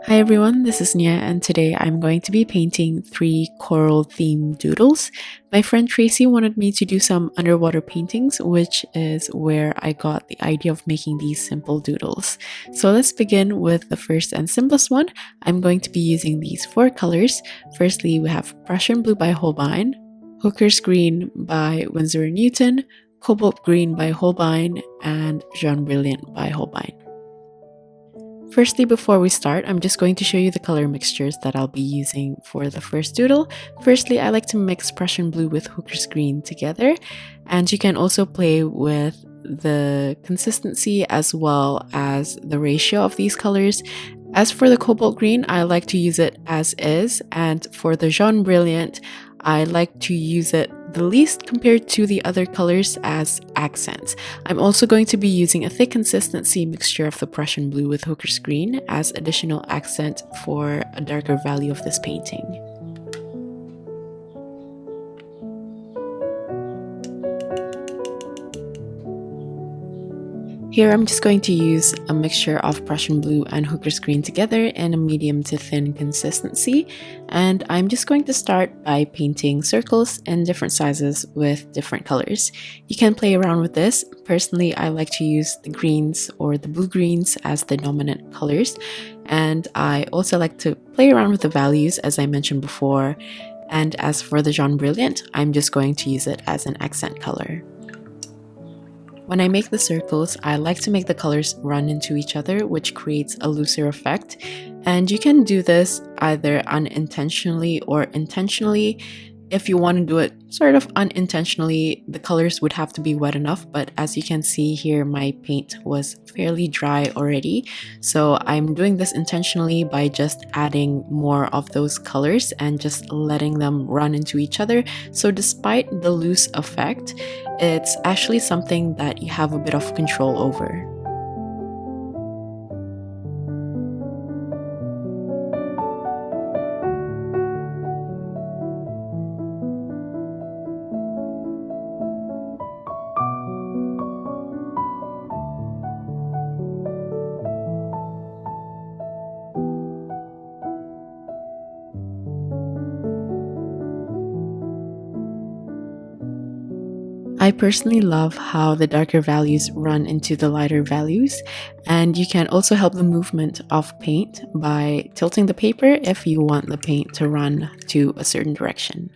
Hi everyone, this is Nia and today I'm going to be painting 3 coral themed doodles. My friend Tracy wanted me to do some underwater paintings, which is where I got the idea of making these simple doodles. So let's begin with the first and simplest one. I'm going to be using these 4 colors. Firstly, we have Prussian Blue by Holbein, Hooker's Green by Winsor & Newton, Cobalt Green by Holbein, and Jaune Brilliant by Holbein. Firstly, before we start, I'm just going to show you the color mixtures that I'll be using for the first doodle. Firstly, I like to mix Prussian Blue with Hooker's Green together, and you can also play with the consistency as well as the ratio of these colors. As for the Cobalt Green, I like to use it as is, and for the Jaune Brilliant, I like to use it the least compared to the other colors as accents. I'm also going to be using a thick consistency mixture of the Prussian Blue with Hooker's Green as additional accent for a darker value of this painting. Here I'm just going to use a mixture of Prussian Blue and Hooker's Green together in a medium to thin consistency, and I'm just going to start by painting circles in different sizes with different colors. You can play around with this. Personally, I like to use the greens or the blue greens as the dominant colors, and I also like to play around with the values as I mentioned before. And as for the Jaune Brilliant, I'm just going to use it as an accent color. When I make the circles, I like to make the colors run into each other, which creates a looser effect. And you can do this either unintentionally or intentionally. If you want to do it sort of unintentionally, the colors would have to be wet enough, but as you can see here, my paint was fairly dry already. So I'm doing this intentionally by just adding more of those colors and just letting them run into each other. So despite the loose effect, it's actually something that you have a bit of control over. I personally love how the darker values run into the lighter values, and you can also help the movement of paint by tilting the paper if you want the paint to run to a certain direction.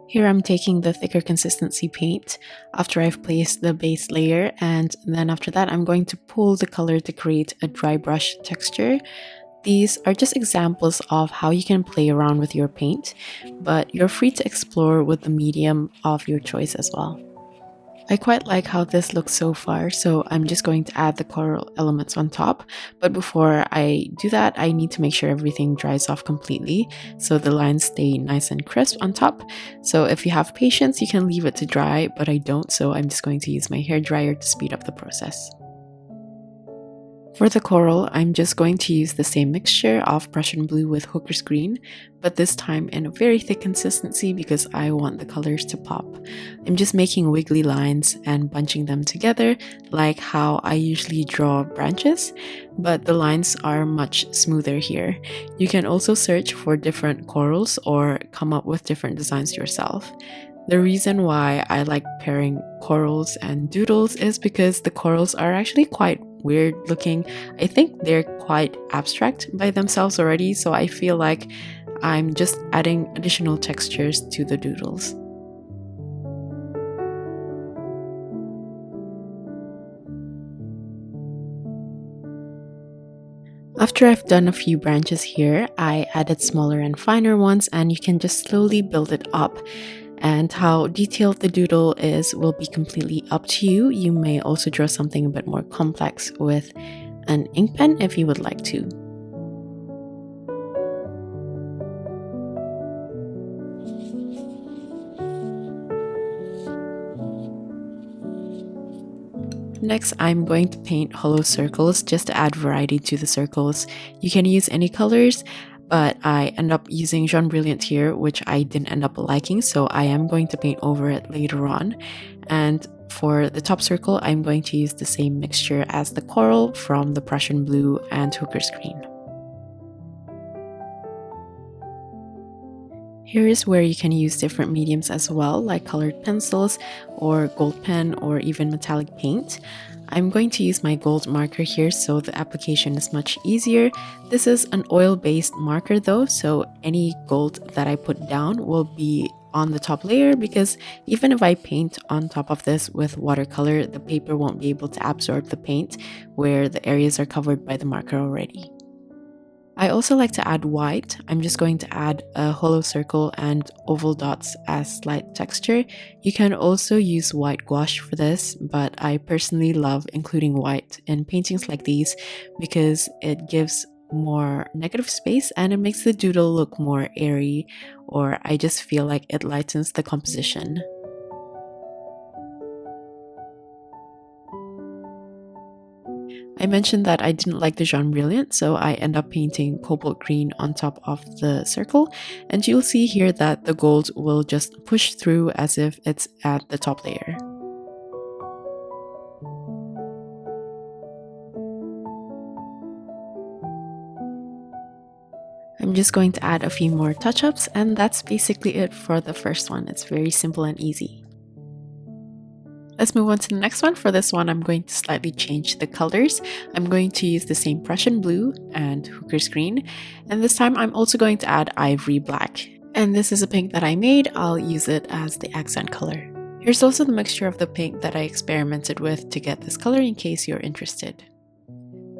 Here I'm taking the thicker consistency paint after I've placed the base layer, and then after that I'm going to pull the color to create a dry brush texture. These are just examples of how you can play around with your paint, but you're free to explore with the medium of your choice as well. I quite like how this looks so far, so I'm just going to add the coral elements on top. But before I do that, I need to make sure everything dries off completely so the lines stay nice and crisp on top. So if you have patience, you can leave it to dry, but I don't, so I'm just going to use my hairdryer to speed up the process. For the coral, I'm just going to use the same mixture of Prussian Blue with Hooker's Green, but this time in a very thick consistency because I want the colors to pop. I'm just making wiggly lines and bunching them together like how I usually draw branches, but the lines are much smoother here. You can also search for different corals or come up with different designs yourself. The reason why I like pairing corals and doodles is because the corals are actually quite weird looking. I think they're quite abstract by themselves already, so I feel like I'm just adding additional textures to the doodles. After I've done a few branches here, I added smaller and finer ones, and you can just slowly build it up. And how detailed the doodle is will be completely up to you. You may also draw something a bit more complex with an ink pen if you would like to. Next, I'm going to paint hollow circles just to add variety to the circles. You can use any colors, but I end up using Jaune Brilliant here, which I didn't end up liking, so I am going to paint over it later on. And for the top circle, I'm going to use the same mixture as the coral from the Prussian Blue and Hooker's Green. Here is where you can use different mediums as well, like colored pencils or gold pen or even metallic paint. I'm going to use my gold marker here so the application is much easier. This is an oil-based marker though, so any gold that I put down will be on the top layer, because even if I paint on top of this with watercolor, the paper won't be able to absorb the paint where the areas are covered by the marker already. I also like to add white. I'm just going to add a hollow circle and oval dots as slight texture. You can also use white gouache for this, but I personally love including white in paintings like these because it gives more negative space and it makes the doodle look more airy, or I just feel like it lightens the composition. I mentioned that I didn't like the Jaune Brilliant, so I end up painting cobalt green on top of the circle, and you'll see here that the gold will just push through as if it's at the top layer. I'm just going to add a few more touch-ups, and that's basically it for the first one. It's very simple and easy. Let's move on to the next one. For this one, I'm going to slightly change the colors. I'm going to use the same Prussian blue and Hooker's green, and this time I'm also going to add ivory black. And this is a pink that I made. I'll use it as the accent color. Here's also the mixture of the pink that I experimented with to get this color in case you're interested.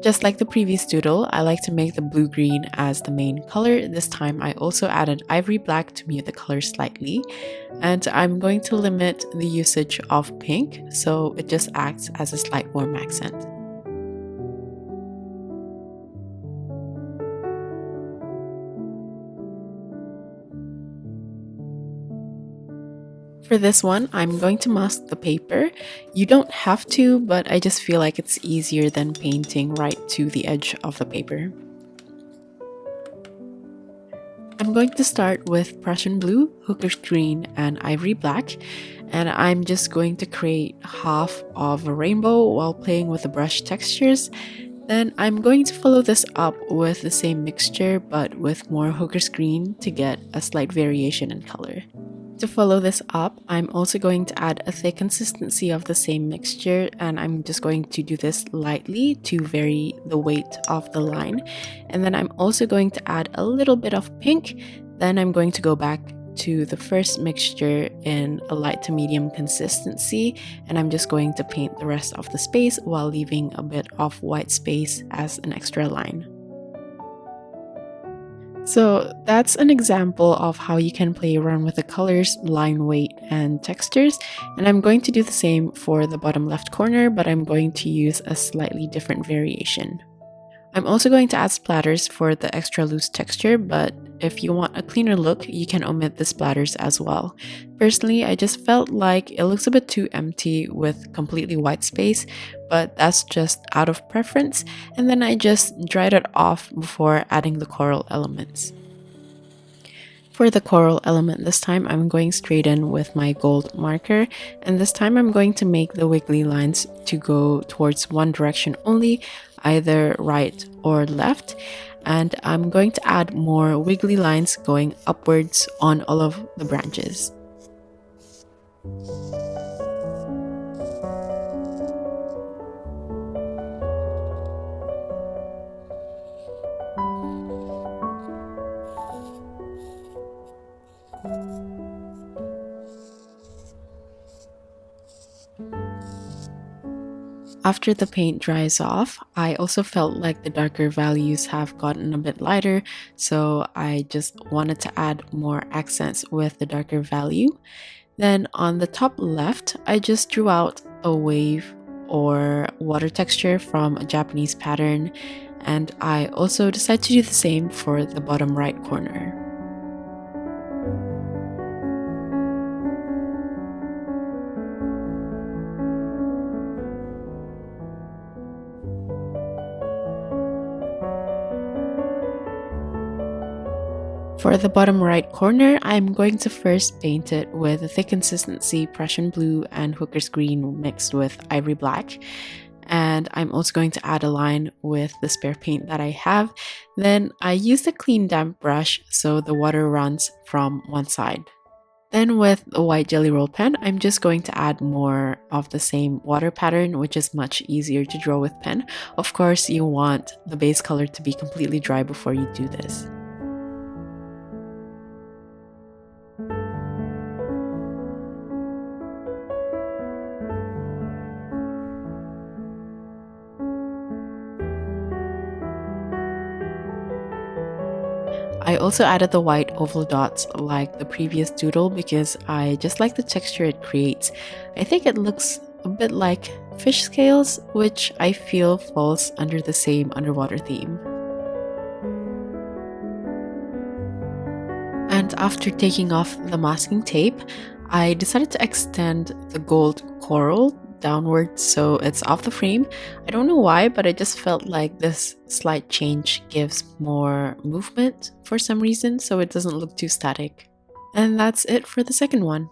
Just like the previous doodle, I like to make the blue-green as the main color. This time I also added ivory black to mute the color slightly. And I'm going to limit the usage of pink, so it just acts as a slight warm accent. For this one, I'm going to mask the paper. You don't have to, but I just feel like it's easier than painting right to the edge of the paper. I'm going to start with Prussian blue, Hooker's green, and ivory black, and I'm just going to create half of a rainbow while playing with the brush textures. Then I'm going to follow this up with the same mixture but with more Hooker's green to get a slight variation in color. To follow this up, I'm also going to add a thick consistency of the same mixture, and I'm just going to do this lightly to vary the weight of the line. And then I'm also going to add a little bit of pink. Then I'm going to go back to the first mixture in a light to medium consistency, and I'm just going to paint the rest of the space while leaving a bit of white space as an extra line. So that's an example of how you can play around with the colors, line weight, and textures. And I'm going to do the same for the bottom left corner, but I'm going to use a slightly different variation. I'm also going to add splatters for the extra loose texture, but if you want a cleaner look, you can omit the splatters as well. Personally, I just felt like it looks a bit too empty with completely white space, but that's just out of preference, and then I just dried it off before adding the coral elements. For the coral element this time, I'm going straight in with my gold marker, and this time I'm going to make the wiggly lines to go towards one direction only, either right or left, and I'm going to add more wiggly lines going upwards on all of the branches. After the paint dries off, I also felt like the darker values have gotten a bit lighter, so I just wanted to add more accents with the darker value. Then on the top left, I just drew out a wave or water texture from a Japanese pattern, and I also decided to do the same for the bottom right corner. For the bottom right corner, I'm going to first paint it with a thick consistency Prussian blue and Hooker's green mixed with ivory black. And I'm also going to add a line with the spare paint that I have. Then I use the clean damp brush so the water runs from one side. Then with a white jelly roll pen, I'm just going to add more of the same water pattern, which is much easier to draw with pen. Of course, you want the base color to be completely dry before you do this. I also added the white oval dots like the previous doodle because I just like the texture it creates. I think it looks a bit like fish scales, which I feel falls under the same underwater theme. And after taking off the masking tape, I decided to extend the gold coral downwards so it's off the frame. I don't know why, but I just felt like this slight change gives more movement for some reason, so it doesn't look too static. And that's it for the second one.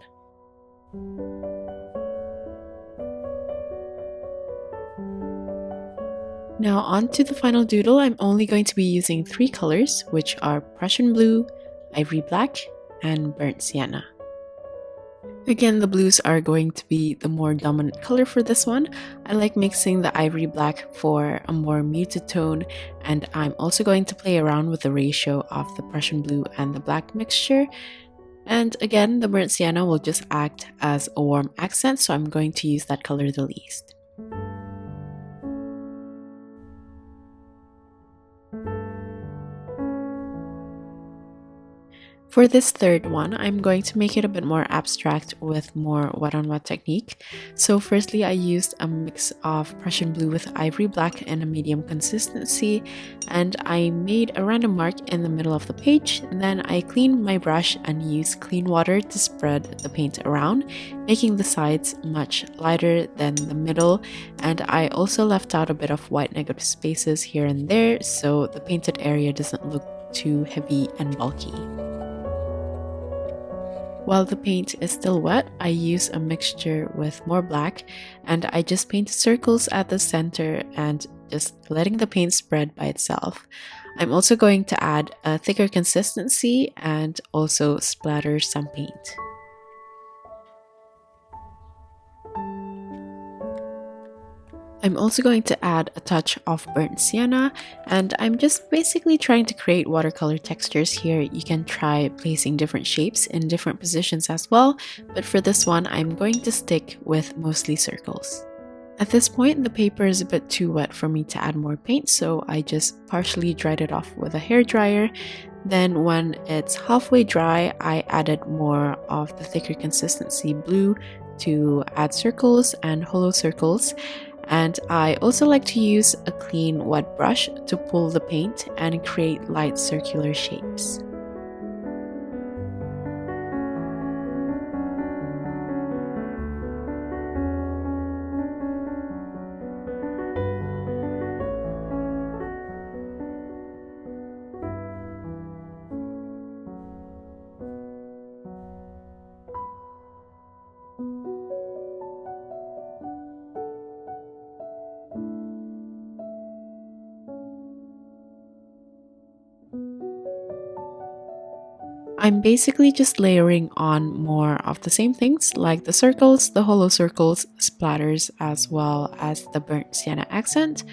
Now on to the final doodle. I'm only going to be using 3 colors, which are Prussian blue, ivory black, and burnt sienna. Again, the blues are going to be the more dominant color for this one. I like mixing the ivory black for a more muted tone, and I'm also going to play around with the ratio of the Prussian blue and the black mixture. And again, the burnt sienna will just act as a warm accent, so I'm going to use that color the least. For this third one, I'm going to make it a bit more abstract with more wet-on-wet technique. So firstly, I used a mix of Prussian blue with ivory black in a medium consistency, and I made a random mark in the middle of the page. Then I cleaned my brush and used clean water to spread the paint around, making the sides much lighter than the middle. And I also left out a bit of white negative spaces here and there, so the painted area doesn't look too heavy and bulky. While the paint is still wet, I use a mixture with more black, and I just painted circles at the center and just letting the paint spread by itself. I'm also going to add a thicker consistency and also splatter some paint. I'm also going to add a touch of burnt sienna, and I'm just basically trying to create watercolor textures here. You can try placing different shapes in different positions as well, but for this one, I'm going to stick with mostly circles. At this point, the paper is a bit too wet for me to add more paint, so I just partially dried it off with a hairdryer. Then when it's halfway dry, I added more of the thicker consistency blue to add circles and hollow circles. And I also like to use a clean wet brush to pull the paint and create light circular shapes. I'm basically just layering on more of the same things like the circles, the hollow circles, splatters, as well as the burnt sienna accent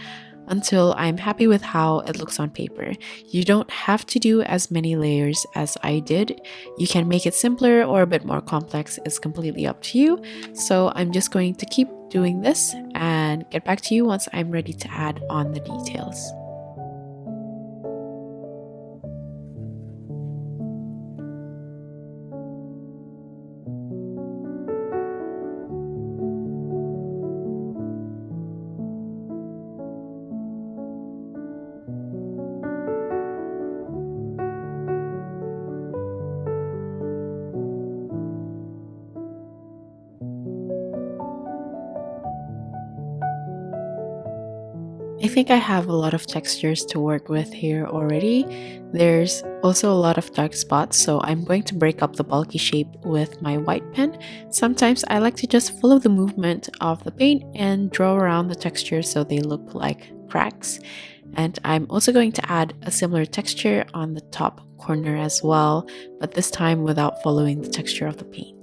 until I'm happy with how it looks on paper. You don't have to do as many layers as I did. You can make it simpler or a bit more complex. It's completely up to you. So I'm just going to keep doing this and get back to you once I'm ready to add on the details. I I think I have a lot of textures to work with here already. There's also a lot of dark spots, so I'm going to break up the bulky shape with my white pen. Sometimes I like to just follow the movement of the paint and draw around the textures so they look like cracks. And I'm also going to add a similar texture on the top corner as well, but this time without following the texture of the paint.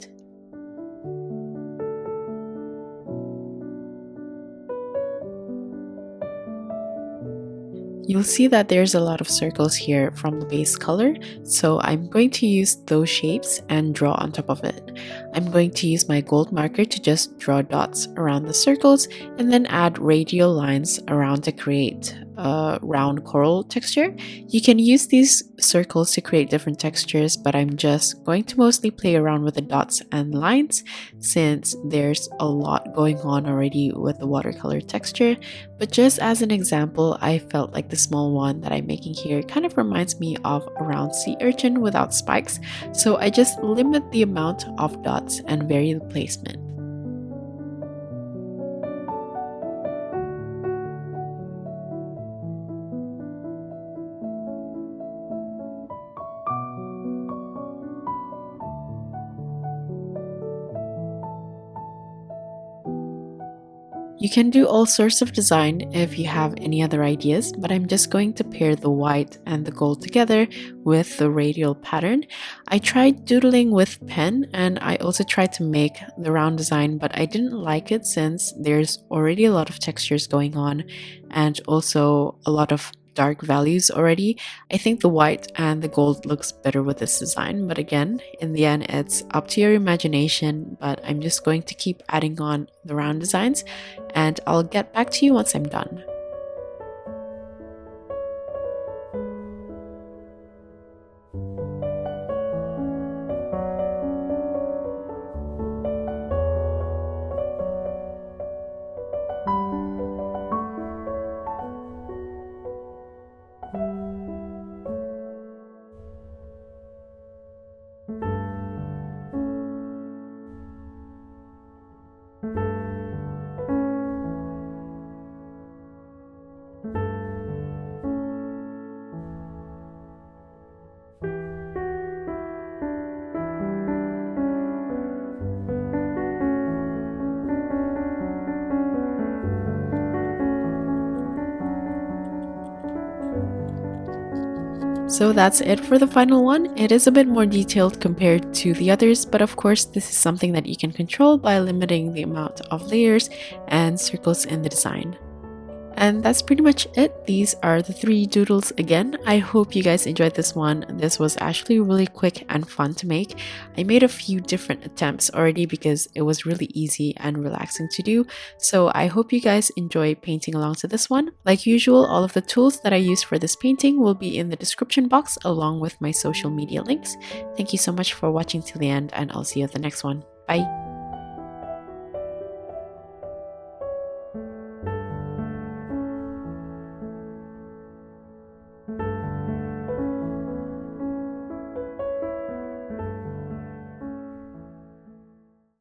You'll see that there's a lot of circles here from the base color, so I'm going to use those shapes and draw on top of it. I'm going to use my gold marker to just draw dots around the circles and then add radial lines around to create a round coral texture. You can use these circles to create different textures, but I'm just going to mostly play around with the dots and lines since there's a lot going on already with the watercolor texture. But just as an example, I felt like the small one that I'm making here kind of reminds me of a round sea urchin without spikes, so I just limit the amount of dots and vary the placement. You can do all sorts of design if you have any other ideas, but I'm just going to pair the white and the gold together with the radial pattern. I tried doodling with pen and I also tried to make the round design, but I didn't like it since there's already a lot of textures going on and also a lot of dark values already. I think the white and the gold looks better with this design, but again, in the end, it's up to your imagination, but I'm just going to keep adding on the round designs and I'll get back to you once I'm done. So that's it for the final one. It is a bit more detailed compared to the others, but of course this is something that you can control by limiting the amount of layers and circles in the design. And that's pretty much it. These are the 3 doodles again. I hope you guys enjoyed this one. This was actually really quick and fun to make. I made a few different attempts already because it was really easy and relaxing to do. So I hope you guys enjoy painting along to this one. Like usual, all of the tools that I used for this painting will be in the description box along with my social media links. Thank you so much for watching till the end and I'll see you at the next one. Bye!